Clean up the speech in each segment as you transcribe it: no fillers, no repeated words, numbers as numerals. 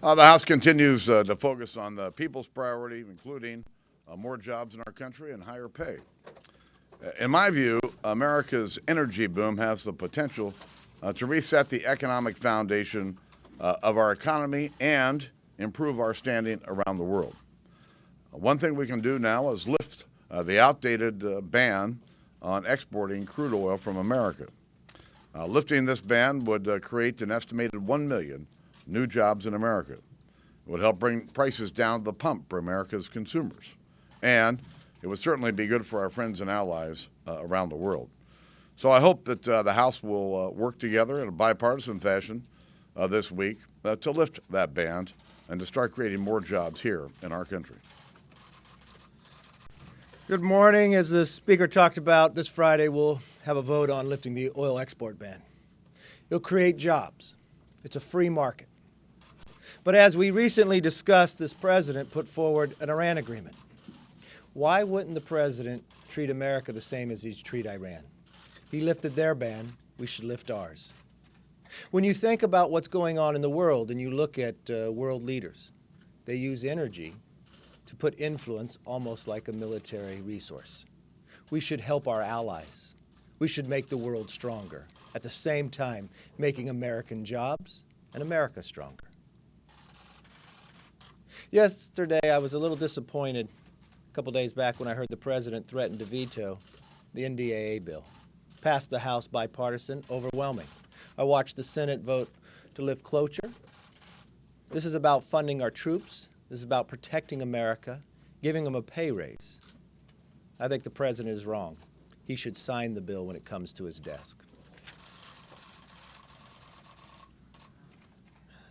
The House continues to focus on the people's priority, including more jobs in our country and higher pay. In my view, America's energy boom has the potential to reset the economic foundation of our economy and improve our standing around the world. One thing we can do now is lift the outdated ban on exporting crude oil from America. Lifting this ban would create an estimated 1 million new jobs in America. It would help bring prices down to the pump for America's consumers. And it would certainly be good for our friends and allies around the world. So I hope that the House will work together in a bipartisan fashion this week to lift that ban and to start creating more jobs here in our country. Good morning. As the Speaker talked about, this Friday we'll have a vote on lifting the oil export ban. It'll create jobs. It's a free market. But as we recently discussed, this president put forward an Iran agreement. Why wouldn't the president treat America the same as he'd treat Iran? He lifted their ban, we should lift ours. When you think about what's going on in the world and you look at world leaders, they use energy to put influence almost like a military resource. We should help our allies. We should make the world stronger, at the same time making American jobs and America stronger. Yesterday, I was a little disappointed a couple days back when I heard the president threaten to veto the NDAA bill. Passed the House bipartisan, overwhelming. I watched the Senate vote to lift cloture. This is about funding our troops. This is about protecting America, giving them a pay raise. I think the president is wrong. He should sign the bill when it comes to his desk.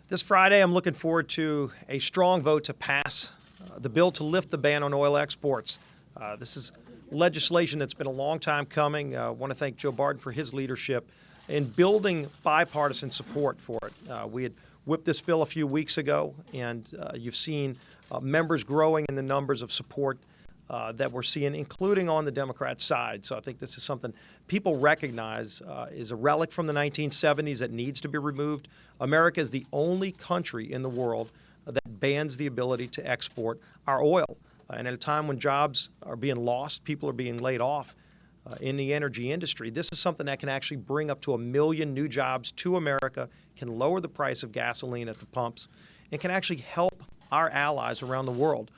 This Friday, I'm looking forward to a strong vote to pass the bill to lift the ban on oil exports. This is legislation that's been a long time coming. I want to thank Joe Barton for his leadership in building bipartisan support for it. We had whipped this bill a few weeks ago, and you've seen members growing in the numbers of support that we're seeing, including on the Democrat side. So I think this is something people recognize is a relic from the 1970s that needs to be removed. America is the only country in the world that bans the ability to export our oil. And at a time when jobs are being lost, people are being laid off in the energy industry, this is something that can actually bring up to 1 million new jobs to America, can lower the price of gasoline at the pumps, and can actually help our allies around the world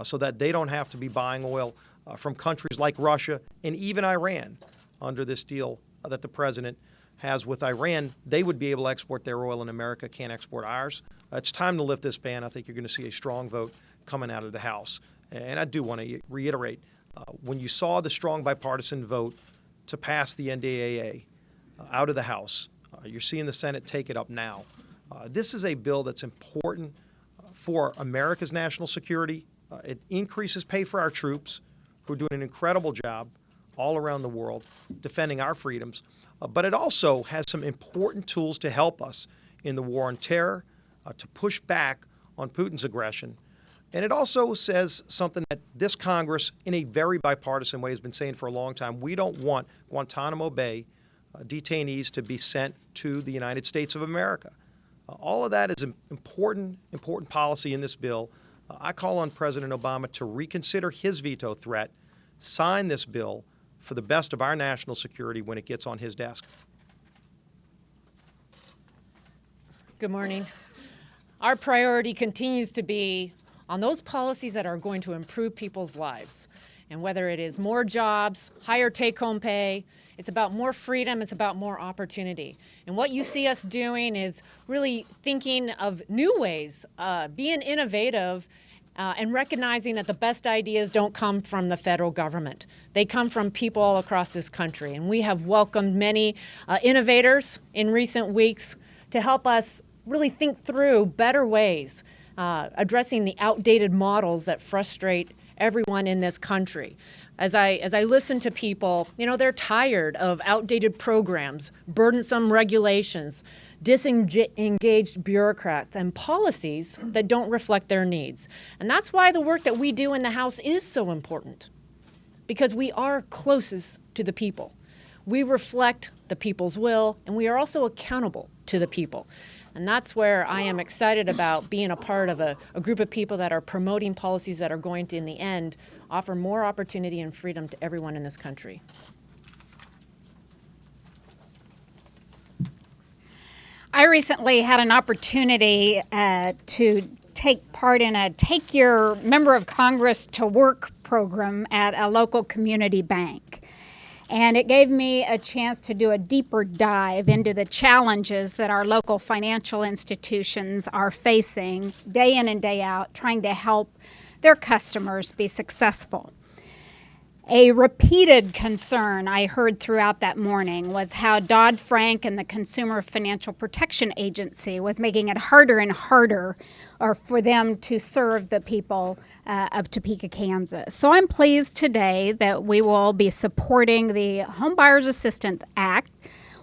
so that they don't have to be buying oil from countries like Russia and even Iran under this deal that the president has with Iran. They would be able to export their oil, and America can't export ours. It's time to lift this ban. I think you're going to see a strong vote coming out of the House. And I do want to reiterate, when you saw the strong bipartisan vote to pass the NDAA out of the House, you're seeing the Senate take it up now. This is a bill that's important for America's national security. It increases pay for our troops, who are doing an incredible job all around the world defending our freedoms. But it also has some important tools to help us in the war on terror, to push back on Putin's aggression. And it also says something that this Congress, in a very bipartisan way, has been saying for a long time. We don't want Guantanamo Bay detainees to be sent to the United States of America. All of that is important policy in this bill. I call on President Obama to reconsider his veto threat, sign this bill for the best of our national security when it gets on his desk. Good morning. Our priority continues to be on those policies that are going to improve people's lives. And whether it is more jobs, higher take-home pay, it's about more freedom, it's about more opportunity. And what you see us doing is really thinking of new ways, being innovative, and recognizing that the best ideas don't come from the federal government. They come from people all across this country. And we have welcomed many innovators in recent weeks to help us really think through better ways, addressing the outdated models that frustrate everyone in this country. As I listen to people, they're tired of outdated programs, burdensome regulations, disengaged bureaucrats, and policies that don't reflect their needs. And that's why the work that we do in the House is so important, because we are closest to the people. We reflect the people's will, and we are also accountable to the people. And that's where I am excited about being a part of a group of people that are promoting policies that are going to, in the end, offer more opportunity and freedom to everyone in this country. I recently had an opportunity to take part in a Take Your Member of Congress to Work program at a local community bank. And it gave me a chance to do a deeper dive into the challenges that our local financial institutions are facing day in and day out, trying to help their customers be successful. A repeated concern I heard throughout that morning was how Dodd-Frank and the Consumer Financial Protection Agency was making it harder and harder for them to serve the people of Topeka, Kansas. So I'm pleased today that we will be supporting the Home Buyers Assistance Act,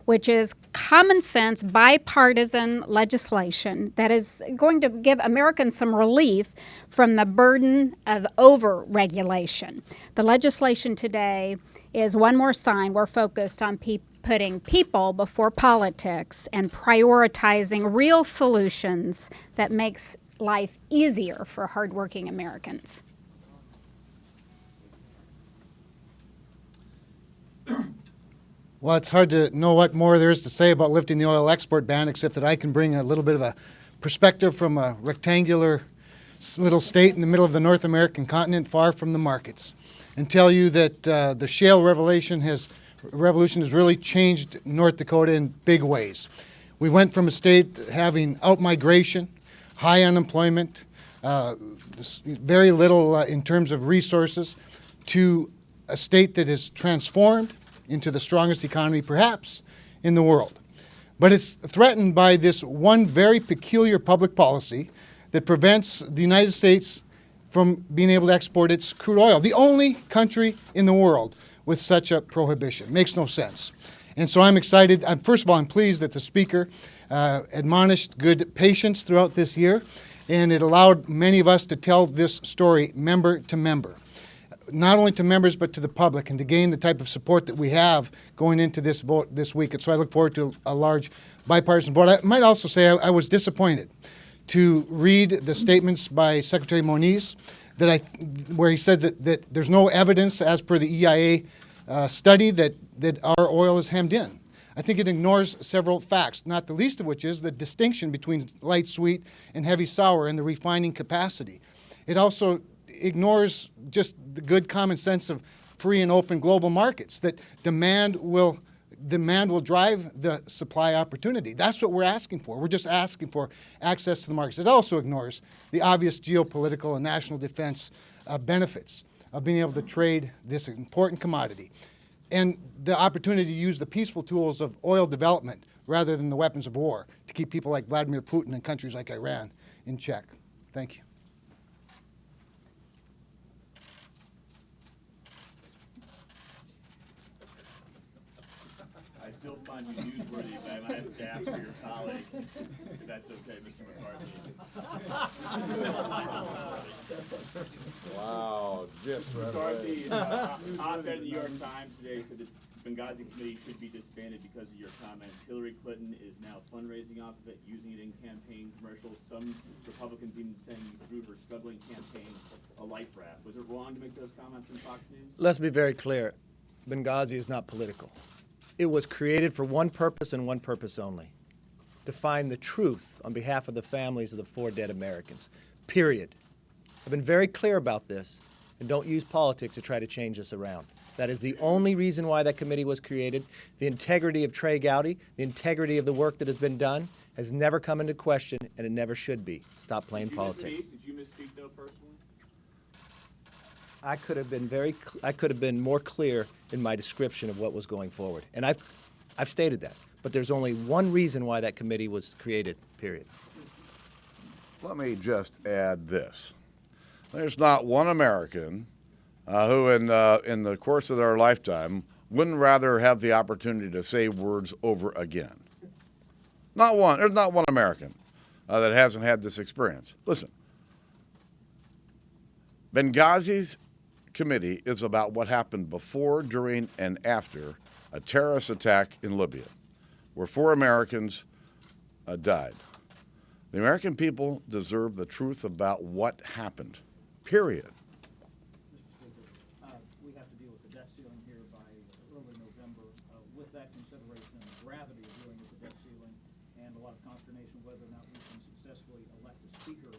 which is common sense, bipartisan legislation that is going to give Americans some relief from the burden of over-regulation. The legislation today is one more sign we're focused on putting people before politics and prioritizing real solutions that makes life easier for hardworking Americans. Well, it's hard to know what more there is to say about lifting the oil export ban, except that I can bring a little bit of a perspective from a rectangular little state in the middle of the North American continent, far from the markets, and tell you that the shale revolution has really changed North Dakota in big ways. We went from a state having outmigration, high unemployment, very little in terms of resources, to a state that is transformed into the strongest economy perhaps in the world. But it's threatened by this one very peculiar public policy that prevents the United States from being able to export its crude oil. The only country in the world with such a prohibition. Makes no sense. And so I'm excited. First of all, I'm pleased that the Speaker admonished good patience throughout this year, and it allowed many of us to tell this story member to member. Not only to members, but to the public, and to gain the type of support that we have going into this vote this week. And so I look forward to a large bipartisan vote. I might also say I was disappointed to read the statements by Secretary Moniz where he said that there's no evidence, as per the EIA study, that our oil is hemmed in. I think it ignores several facts, not the least of which is the distinction between light sweet and heavy sour and the refining capacity. It also ignores just the good common sense of free and open global markets, that demand will drive the supply opportunity. That's what we're asking for. We're just asking for access to the markets. It also ignores the obvious geopolitical and national defense benefits of being able to trade this important commodity, and the opportunity to use the peaceful tools of oil development rather than the weapons of war to keep people like Vladimir Putin and countries like Iran in check. Thank you. I still find you newsworthy, but I might have to ask for your colleague, if that's okay, Mr. McCarthy. Wow, just McCarthy, op-ed in the New York Times today said that the Benghazi committee should be disbanded because of your comments. Hillary Clinton is now fundraising off of it, using it in campaign commercials. Some Republicans even saying you threw her struggling campaign a life raft. Was it wrong to make those comments in Fox News? Let's be very clear. Benghazi is not political. It was created for one purpose and one purpose only: to find the truth on behalf of the families of the 4 dead Americans. Period. I've been very clear about this, and don't use politics to try to change this around. That is the only reason why that committee was created. The integrity of Trey Gowdy, the integrity of the work that has been done, has never come into question, and it never should be. Stop playing politics. Did you misspeak, though, personally? I could have been more clear in my description of what was going forward, and I've stated that. But there's only one reason why that committee was created. Period. Let me just add this. There's not one American who in the course of their lifetime wouldn't rather have the opportunity to say words over again. Not one. There's not one American that hasn't had this experience. Listen, Benghazi's committee is about what happened before, during, and after a terrorist attack in Libya, where 4 Americans died. The American people deserve the truth about what happened, period. Mr. Speaker, we have to deal with the debt ceiling here by early November. With that consideration and the gravity of dealing with the debt ceiling and a lot of consternation whether or not we can successfully elect a speaker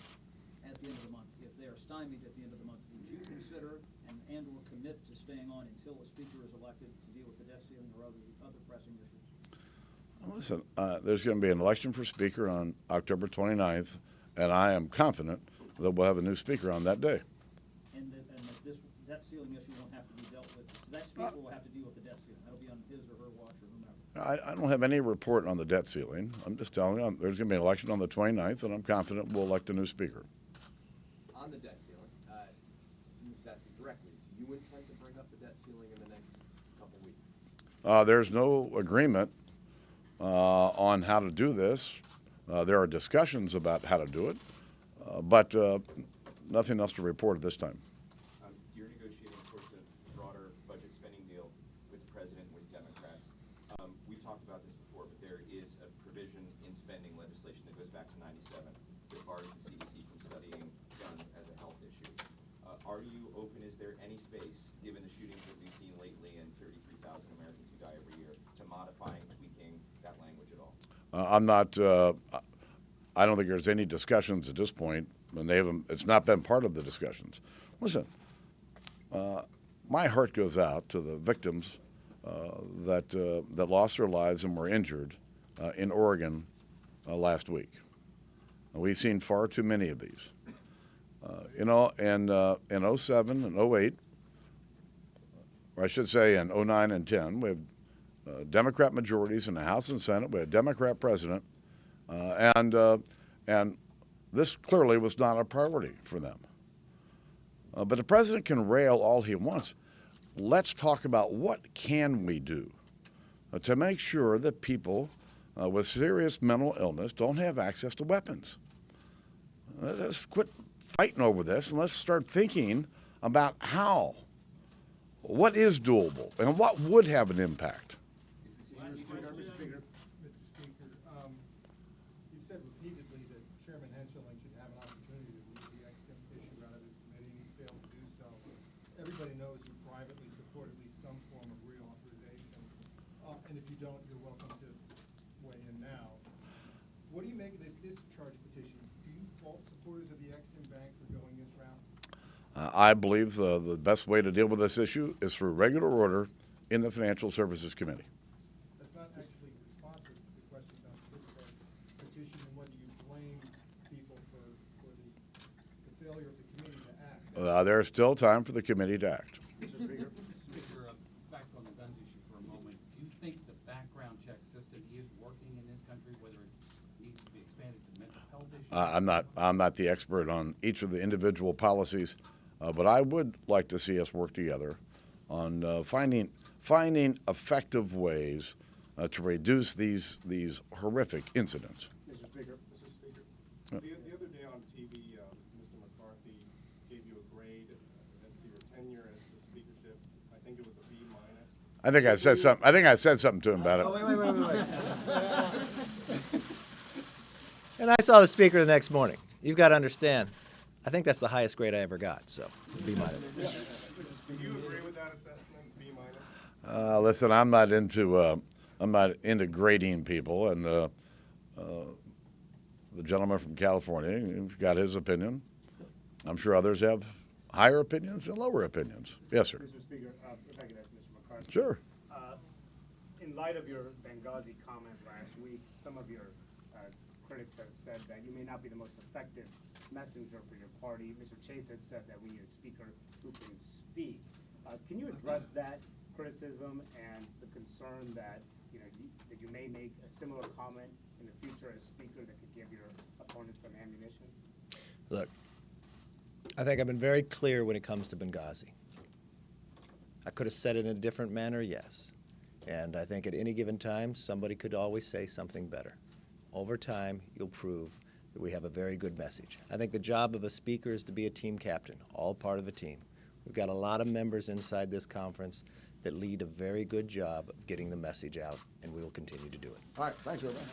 at the end of the month. If they are stymied at the end of the month, would you consider and/or commit to staying on until a speaker is elected to deal with the debt ceiling or other pressing issues? Listen, there's going to be an election for Speaker on October 29th, and I am confident that we'll have a new Speaker on that day. And that this debt ceiling issue won't have to be dealt with. So that speaker will have to deal with the debt ceiling. That'll be on his or her watch or whomever. I don't have any report on the debt ceiling. I'm just telling you, there's going to be an election on the 29th, and I'm confident we'll elect a new Speaker. On the debt ceiling, let me just ask you directly, do you intend to bring up the debt ceiling in the next couple weeks? There's no agreement on how to do this. There are discussions about how to do it, but nothing else to report at this time. You're negotiating, of course, a broader budget spending deal with the president and with Democrats. We've talked about this before, but there is a provision in spending legislation that goes back to '97 that bars the CDC from studying guns as a health issue. Are you open? Is there any space, given the shootings that we've seen lately and 33,000 Americans who die every year, to modifying, tweaking that language at all? I'm not. I don't think there's any discussions at this point, and they haven't. It's not been part of the discussions. Listen, my heart goes out to the victims that lost their lives and were injured in Oregon last week. We've seen far too many of these. In 07 and 08, or I should say in 09 and 10, we have Democrat majorities in the House and Senate. We had a Democrat president, and this clearly was not a priority for them. But the president can rail all he wants. Let's talk about what can we do to make sure that people with serious mental illness don't have access to weapons. Let's quit fighting over this and let's start thinking about how. What is doable and what would have an impact? Mr. Speaker, you've said repeatedly that Chairman Hensarling should have an opportunity to move the ex-Im issue out of this committee, and he's failed to do so. Everybody knows you privately support at least some form of reauthorization, and if you don't, you're welcome to weigh in now. What do you make of this discharge petition? Do you fault supporters of the Ex-Im Bank for going this route? I believe the best way to deal with this issue is through regular order in the Financial Services Committee. That's not actually responsive to the question about the discharge petition and whether you blame people for the failure of the committee to act. There's still time for the committee to act. Mr. Speaker, back on the guns issue for a moment. Do you think the background check system is working in this country, whether it needs to be expanded to mental health issues? I'm not the expert on each of the individual policies, but I would like to see us work together on finding effective ways to reduce these horrific incidents. Mr. Speaker, the other day on TV, Mr. McCarthy gave you a grade as to your tenure as the speakership. I think it was a B-. I think I said something to him about it. Oh, wait. And I saw the speaker the next morning. You've got to understand, I think that's the highest grade I ever got, so B-. Do you agree with that assessment, B-? Listen, I'm not into grading people, and the gentleman from California, he's got his opinion. I'm sure others have higher opinions and lower opinions. Yes, sir. Mr. Speaker, if I could ask Mr. McCarthy. Sure. In light of your Benghazi comment last week, some of your critics have said that you may not be the most effective messenger for your party. Mr. Chafetz said that we need a speaker who can speak. Can you address that criticism and the concern that that you may make a similar comment in the future as speaker that could give your opponents some ammunition? Look, I think I've been very clear when it comes to Benghazi. I could have said it in a different manner, yes. And I think at any given time, somebody could always say something better. Over time, you'll prove that we have a very good message. I think the job of a speaker is to be a team captain, all part of a team. We've got a lot of members inside this conference that lead a very good job of getting the message out, and we will continue to do it. All right, thanks, everybody.